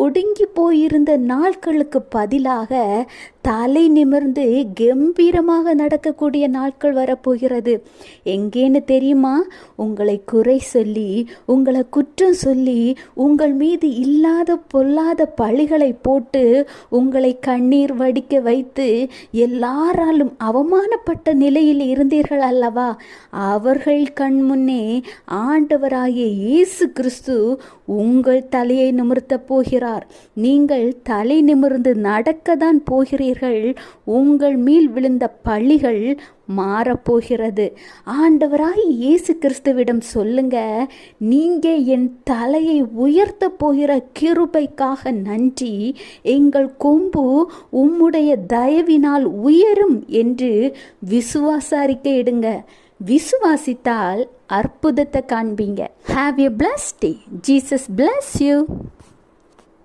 ஒடுங்கி போயிருந்த நாட்களுக்கு பதிலாக தலை நிமிர்ந்து கம்பீரமாக நடக்கக்கூடிய நாட்கள் வரப்போகிறது. எங்கேன்னு தெரியுமா? உங்களை குறை சொல்லி, உங்களை குற்றம் சொல்லி, உங்கள் மீது இல்லாத பொல்லாத பழிகளை போட்டு உங்களை கண்ணீர் வடிக்க வைத்து எல்லாராலும் அவமானப்பட்ட நிலையில் இருந்தீர்கள் அல்லவா? அவர்கள் கண் முன்னே ஆண்டவராகிய இயேசு கிறிஸ்து உங்கள் தலையை நிமிர்த்த போகிறார். நீங்கள் தலை நிமிர்ந்து நடக்கத்தான் போகிறீர்கள். உங்கள் மேல் விழுந்த பழிகள் மாறப்போகிறது. ஆண்டவராய் இயேசு கிறிஸ்துவிடம் சொல்லுங்க, நீங்க என் தலையை உயர்த்த போகிற கிருபைக்காக நன்றி. எங்கள் கொம்பு உம்முடைய தயவினால் உயரும் என்று விசுவாச அறிக்கை இடுங்க. விசுவாசித்தால் அற்புதத்தை காண்பீங்க. Have a blessed day. Jesus bless you.